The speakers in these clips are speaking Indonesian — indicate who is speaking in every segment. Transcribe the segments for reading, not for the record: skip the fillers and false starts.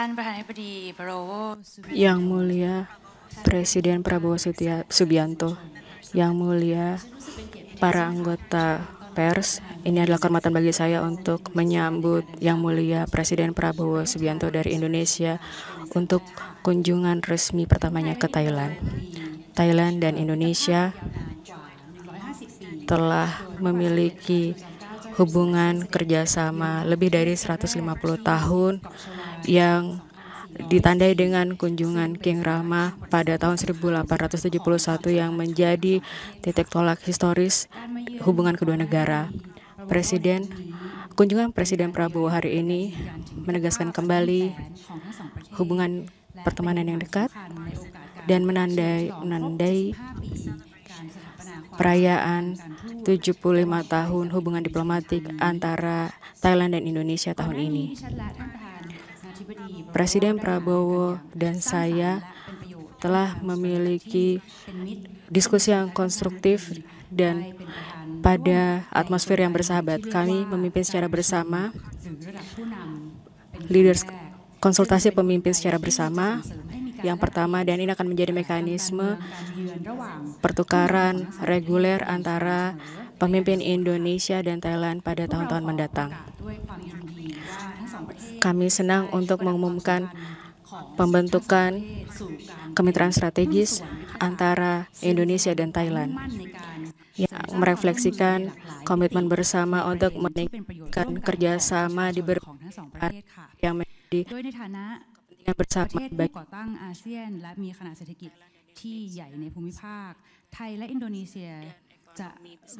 Speaker 1: ท่านประธานาธิบดีบารโว
Speaker 2: Yang Mulia Presiden Prabowo Subianto, Yang Mulia para anggota pers, ini adalah kehormatan bagi saya untuk menyambut Yang Mulia Presiden Prabowo Subianto dari Indonesia untuk kunjungan resmi pertamanya ke Thailand. Thailand dan Indonesia telah memiliki hubungan kerjasama lebih dari 150 tahun yang ditandai dengan kunjungan King Rama pada tahun 1871 yang menjadi titik tolak historis hubungan kedua negara. Kunjungan Presiden Prabowo hari ini menegaskan kembali hubungan pertemanan yang dekat dan menandai perayaan 75 tahun hubungan diplomatik antara Thailand dan Indonesia tahun ini. Presiden Prabowo dan saya telah memiliki diskusi yang konstruktif dan pada atmosfer yang bersahabat. Kami memimpin secara bersama, konsultasi pemimpin secara bersama yang pertama, dan ini akan menjadi mekanisme pertukaran reguler antara pemimpin Indonesia dan Thailand pada tahun-tahun mendatang. Kami senang untuk mengumumkan pembentukan kemitraan strategis antara Indonesia dan Thailand yang merefleksikan komitmen bersama untuk meningkatkan kerjasama di berbagai yang menjadi kepentingan bersama baik
Speaker 3: ก่อตั้งอาเซียนและมีขนาดเศรษฐกิจที่ใหญ่ในภูมิภาคไทยและอินโดนีเซียจะ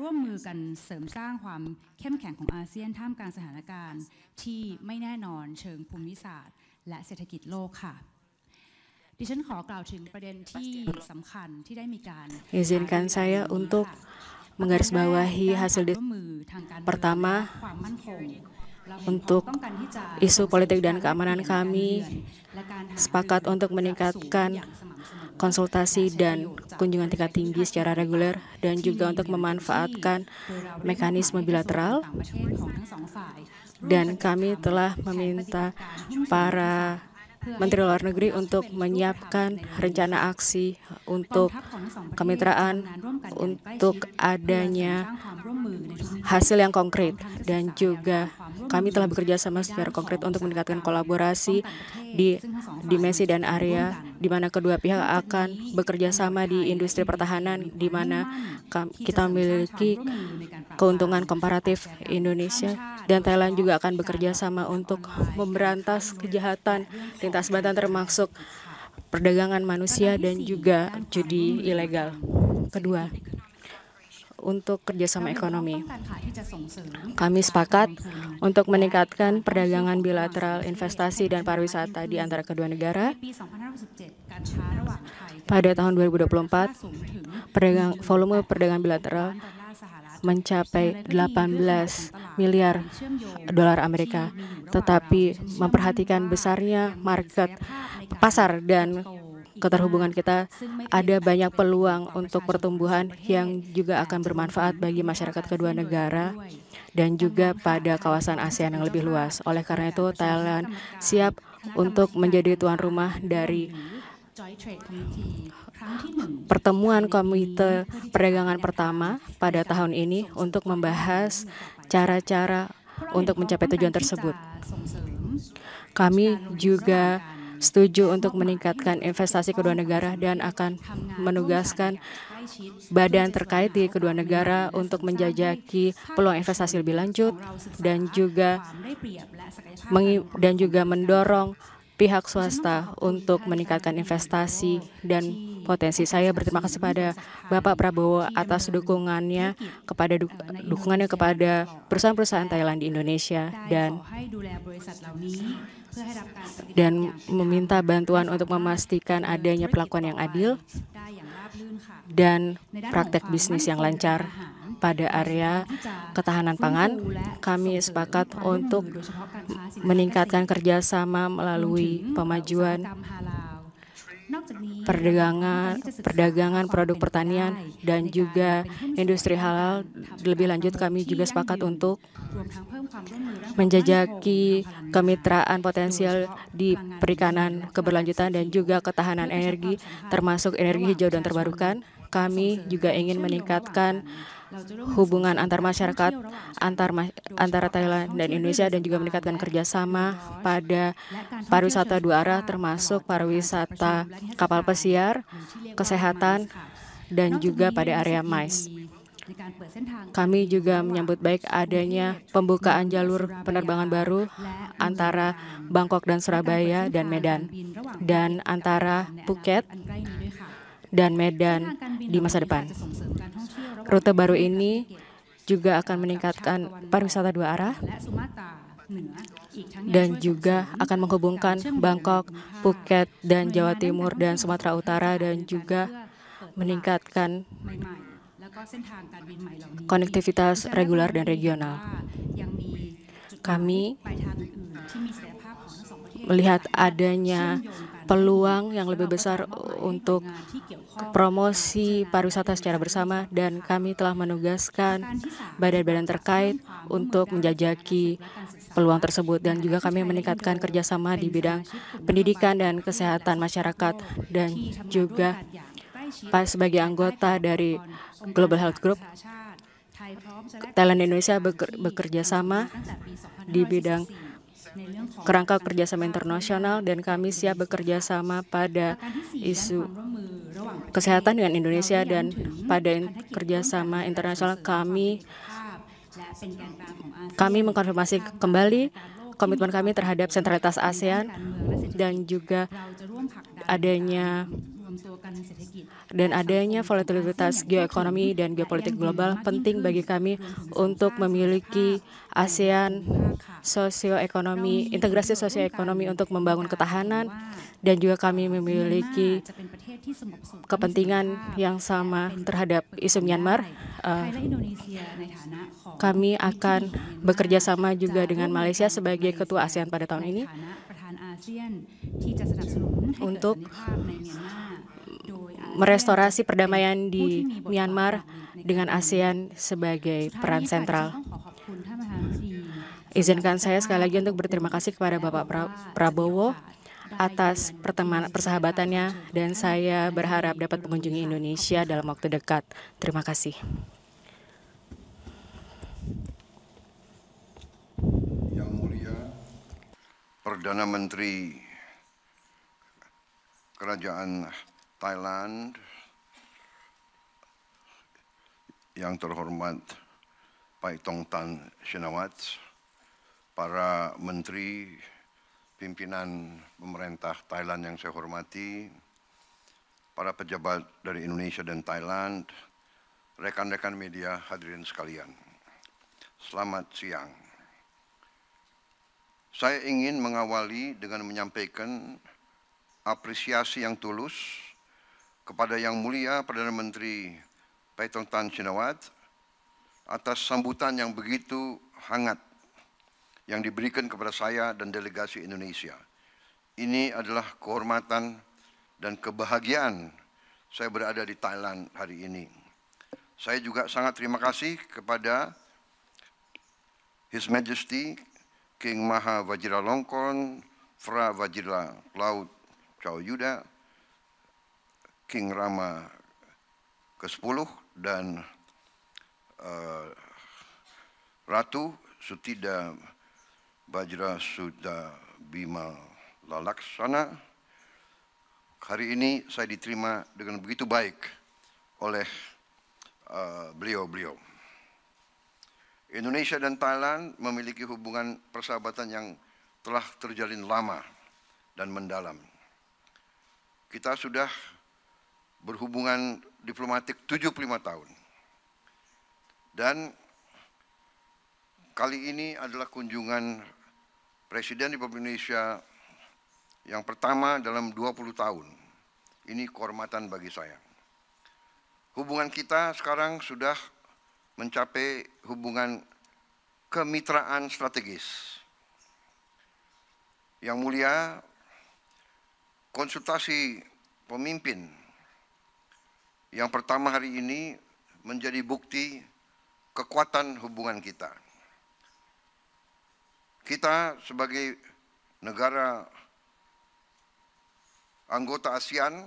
Speaker 3: ร่วมมือกันเสริมสร้างความเข้มแข็งของอาเซียนท่ามกลางสถานการณ์ที่ไม่แน่นอนเชิงภูมิศาสตร์และเศรษฐกิจโลกค่ะดิฉันขอกล่าวถึงประเด็นที่สำคัญที่ได้มีการ
Speaker 2: Izinkan saya untuk menggarisbawahi hasil pertama untuk isu politik dan keamanan. Kami sepakat untuk meningkatkan konsultasi dan kunjungan tingkat tinggi secara reguler dan juga untuk memanfaatkan mekanisme bilateral, dan kami telah meminta para Menteri Luar Negeri untuk menyiapkan rencana aksi untuk kemitraan untuk adanya hasil yang konkret, dan juga kami telah bekerja sama secara konkret untuk meningkatkan kolaborasi di dimensi dan area di mana kedua pihak akan bekerja sama di industri pertahanan, di mana kita memiliki keuntungan komparatif. Indonesia dan Thailand juga akan bekerja sama untuk memberantas kejahatan lintas batas termasuk perdagangan manusia dan juga judi ilegal. Kedua, untuk kerjasama ekonomi, kami sepakat untuk meningkatkan perdagangan bilateral, investasi, dan pariwisata di antara kedua negara. Pada tahun 2024, volume perdagangan bilateral mencapai 18 miliar dolar Amerika, tetapi memperhatikan besarnya market pasar dan keterhubungan kita, ada banyak peluang untuk pertumbuhan yang juga akan bermanfaat bagi masyarakat kedua negara dan juga pada kawasan ASEAN yang lebih luas. Oleh karena itu, Thailand siap untuk menjadi tuan rumah dari pertemuan Komite Perdagangan pertama pada tahun ini untuk membahas cara-cara untuk mencapai tujuan tersebut. Kami juga setuju untuk meningkatkan investasi kedua negara dan akan menugaskan badan terkait di kedua negara untuk menjajaki peluang investasi lebih lanjut dan juga mendorong pihak swasta untuk meningkatkan investasi dan potensi. Saya berterima kasih pada Bapak Prabowo atas dukungannya kepada perusahaan-perusahaan Thailand di Indonesia dan meminta bantuan untuk memastikan adanya perlakuan yang adil dan praktek bisnis yang lancar. Pada area ketahanan pangan, kami sepakat untuk meningkatkan kerjasama melalui pemajuan perdagangan produk pertanian, dan juga industri halal. Lebih lanjut, kami juga sepakat untuk menjajaki kemitraan potensial di perikanan keberlanjutan dan juga ketahanan energi, termasuk energi hijau dan terbarukan. Kami juga ingin meningkatkan hubungan antar masyarakat antara Thailand dan Indonesia, dan juga meningkatkan kerjasama pada pariwisata dua arah, termasuk pariwisata kapal pesiar, kesehatan, dan juga pada area MICE. Kami juga menyambut baik adanya pembukaan jalur penerbangan baru antara Bangkok dan Surabaya dan Medan, dan antara Phuket dan Medan di masa depan. Rute baru ini juga akan meningkatkan pariwisata dua arah dan juga akan menghubungkan Bangkok, Phuket, dan Jawa Timur dan Sumatera Utara, dan juga meningkatkan konektivitas reguler dan regional. Kami melihat adanya peluang yang lebih besar untuk promosi pariwisata secara bersama, dan kami telah menugaskan badan-badan terkait untuk menjajaki peluang tersebut, dan juga kami meningkatkan kerjasama di bidang pendidikan dan kesehatan masyarakat, dan juga sebagai anggota dari Global Health Group, Thailand dan Indonesia bekerja sama di bidang kerangka kerjasama internasional, dan kami siap bekerja sama pada isu kesehatan dengan Indonesia, dan pada kerjasama internasional kami mengkonfirmasi kembali komitmen kami terhadap sentralitas ASEAN, dan juga adanya volatilitas geoekonomi dan geopolitik global penting bagi kami untuk memiliki ASEAN sosioekonomi, integrasi sosioekonomi untuk membangun ketahanan, dan juga kami memiliki kepentingan yang sama terhadap isu Myanmar. Kami akan bekerja sama juga dengan Malaysia sebagai ketua ASEAN pada tahun ini untuk merestorasi perdamaian di Myanmar dengan ASEAN sebagai peran sentral. Izinkan saya sekali lagi untuk berterima kasih kepada Bapak Prabowo atas persahabatannya, dan saya berharap dapat mengunjungi Indonesia dalam waktu dekat. Terima kasih.
Speaker 4: Yang Mulia Perdana Menteri Kerajaan Thailand, yang terhormat Paetongtarn Shinawatra, para menteri, pimpinan pemerintah Thailand yang saya hormati, para pejabat dari Indonesia dan Thailand, rekan-rekan media, hadirin sekalian. Selamat siang. Saya ingin mengawali dengan menyampaikan apresiasi yang tulus kepada Yang Mulia Perdana Menteri Paetongtarn Shinawatra atas sambutan yang begitu hangat yang diberikan kepada saya dan delegasi Indonesia. Ini adalah kehormatan dan kebahagiaan saya berada di Thailand hari ini. Saya juga sangat terima kasih kepada His Majesty King Maha Vajiralongkorn Phra Vajiralaut Chow Yuda, King Rama ke-10, dan Ratu Sutida Bajra Sudha Bima Lalaksana. Hari ini saya diterima dengan begitu baik oleh beliau-beliau. Indonesia dan Thailand memiliki hubungan persahabatan yang telah terjalin lama dan mendalam. Kita sudah berhubungan diplomatik 75 tahun. Dan kali ini adalah kunjungan Presiden Republik Indonesia yang pertama dalam 20 tahun. Ini kehormatan bagi saya. Hubungan kita sekarang sudah mencapai hubungan kemitraan strategis. Yang Mulia, konsultasi pemimpin yang pertama hari ini menjadi bukti kekuatan hubungan kita. Kita sebagai negara anggota ASEAN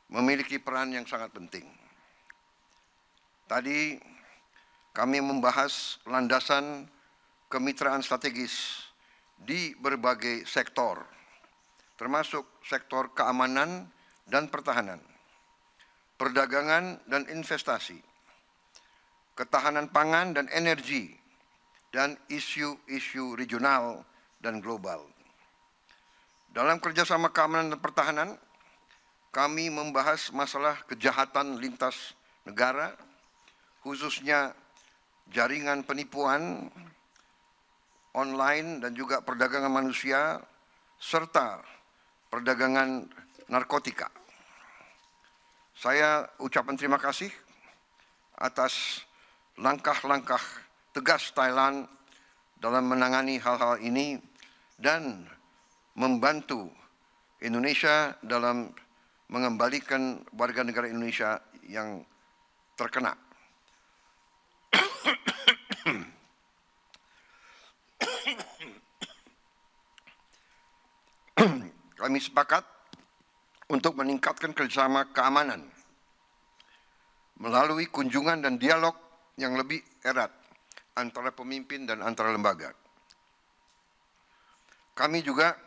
Speaker 4: memiliki peran yang sangat penting. Tadi kami membahas landasan kemitraan strategis di berbagai sektor, termasuk sektor keamanan dan pertahanan, perdagangan dan investasi, ketahanan pangan dan energi, dan isu-isu regional dan global. Dalam kerjasama keamanan dan pertahanan, kami membahas masalah kejahatan lintas negara, khususnya jaringan penipuan online dan juga perdagangan manusia, serta perdagangan narkotika. Saya ucapkan terima kasih atas langkah-langkah tegas Thailand dalam menangani hal-hal ini dan membantu Indonesia dalam mengembalikan warga negara Indonesia yang terkena. Kami sepakat untuk meningkatkan kerjasama keamanan melalui kunjungan dan dialog yang lebih erat antara pemimpin dan antara lembaga. Kami juga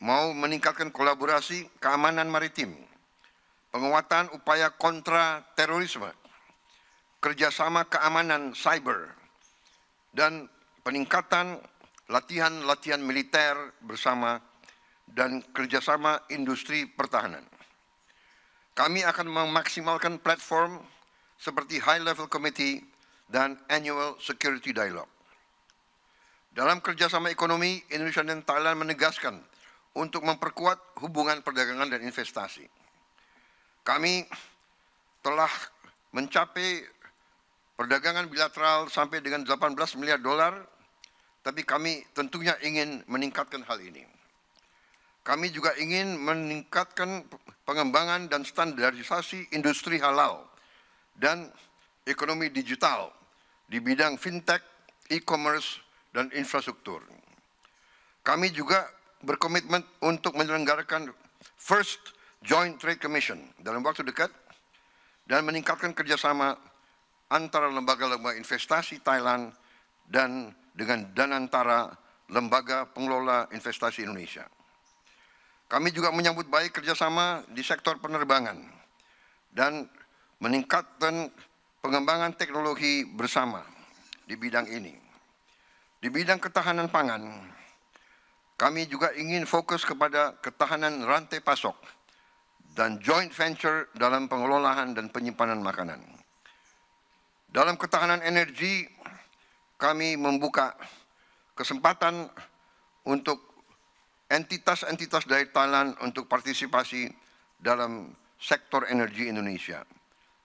Speaker 4: mau meningkatkan kolaborasi keamanan maritim, penguatan upaya kontra terorisme, kerjasama keamanan cyber, dan peningkatan latihan-latihan militer bersama dan kerjasama industri pertahanan. Kami akan memaksimalkan platform seperti High Level Committee dan Annual Security Dialogue. Dalam kerjasama ekonomi, Indonesia dan Thailand menegaskan untuk memperkuat hubungan perdagangan dan investasi. Kami telah mencapai perdagangan bilateral sampai dengan 18 miliar dolar, tapi kami tentunya ingin meningkatkan hal ini. Kami juga ingin meningkatkan pengembangan dan standarisasi industri halal dan ekonomi digital di bidang fintech, e-commerce, dan infrastruktur. Kami juga berkomitmen untuk menyelenggarakan First Joint Trade Commission dalam waktu dekat dan meningkatkan kerjasama antara lembaga-lembaga investasi Thailand dan dengan antara lembaga pengelola investasi Indonesia. Kami juga menyambut baik kerjasama di sektor penerbangan dan meningkatkan pengembangan teknologi bersama di bidang ini. Di bidang ketahanan pangan, kami juga ingin fokus kepada ketahanan rantai pasok dan joint venture dalam pengelolaan dan penyimpanan makanan. Dalam ketahanan energi, kami membuka kesempatan untuk entitas-entitas dari Thailand untuk partisipasi dalam sektor energi Indonesia.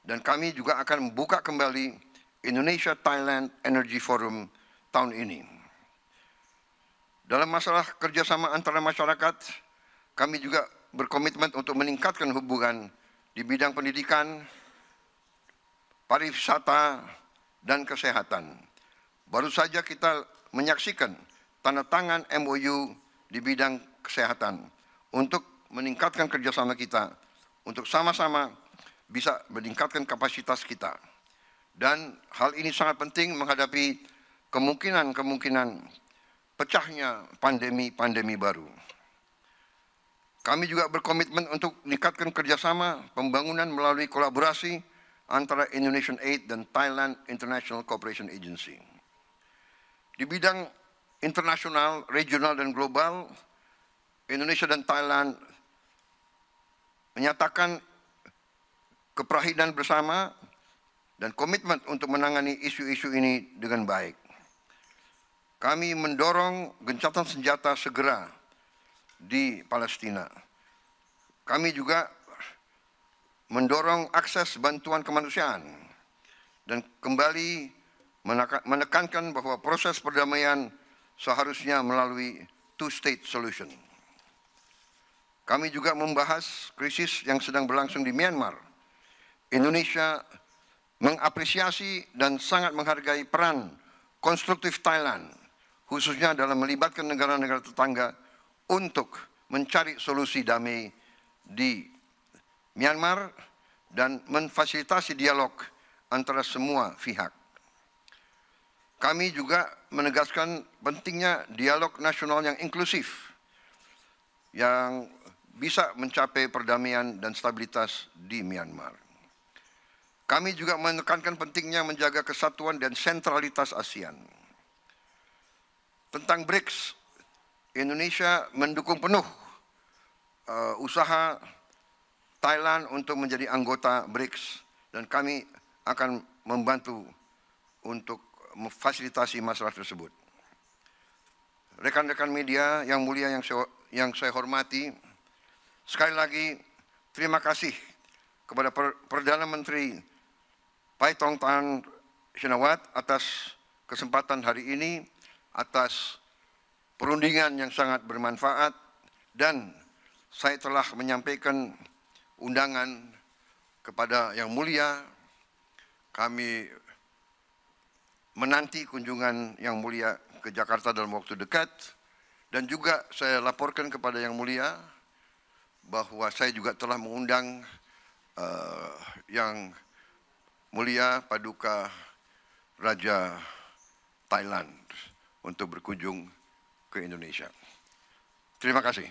Speaker 4: Dan kami juga akan membuka kembali Indonesia-Thailand Energy Forum tahun ini. Dalam masalah kerjasama antara masyarakat, kami juga berkomitmen untuk meningkatkan hubungan di bidang pendidikan, pariwisata, dan kesehatan. Baru saja kita menyaksikan tanda tangan MOU di bidang kesehatan untuk meningkatkan kerjasama kita, untuk sama-sama bisa meningkatkan kapasitas kita. Dan hal ini sangat penting menghadapi kemungkinan pecahnya pandemi baru. Kami juga berkomitmen untuk meningkatkan kerjasama pembangunan melalui kolaborasi antara Indonesian Aid dan Thailand International Cooperation Agency. Di bidang internasional, regional, dan global, Indonesia dan Thailand menyatakan keprihatinan bersama dan komitmen untuk menangani isu-isu ini dengan baik. Kami mendorong gencatan senjata segera di Palestina. Kami juga mendorong akses bantuan kemanusiaan dan kembali menekankan bahwa proses perdamaian seharusnya melalui two-state solution. Kami juga membahas krisis yang sedang berlangsung di Myanmar. Indonesia mengapresiasi dan sangat menghargai peran konstruktif Thailand, khususnya dalam melibatkan negara-negara tetangga untuk mencari solusi damai di Myanmar dan memfasilitasi dialog antara semua pihak. Kami juga menegaskan pentingnya dialog nasional yang inklusif yang bisa mencapai perdamaian dan stabilitas di Myanmar. Kami juga menekankan pentingnya menjaga kesatuan dan sentralitas ASEAN. Tentang BRICS, Indonesia mendukung penuh usaha Thailand untuk menjadi anggota BRICS dan kami akan membantu untuk memfasilitasi masalah tersebut. Rekan-rekan media yang mulia yang saya hormati, sekali lagi terima kasih kepada Perdana Menteri Paetongtarn Shinawatra atas kesempatan hari ini, atas perundingan yang sangat bermanfaat, dan saya telah menyampaikan undangan kepada Yang Mulia. Kami menanti kunjungan Yang Mulia ke Jakarta dalam waktu dekat, dan juga saya laporkan kepada Yang Mulia bahwa saya juga telah mengundang Yang Mulia Paduka Raja Thailand untuk berkunjung ke Indonesia. Terima kasih.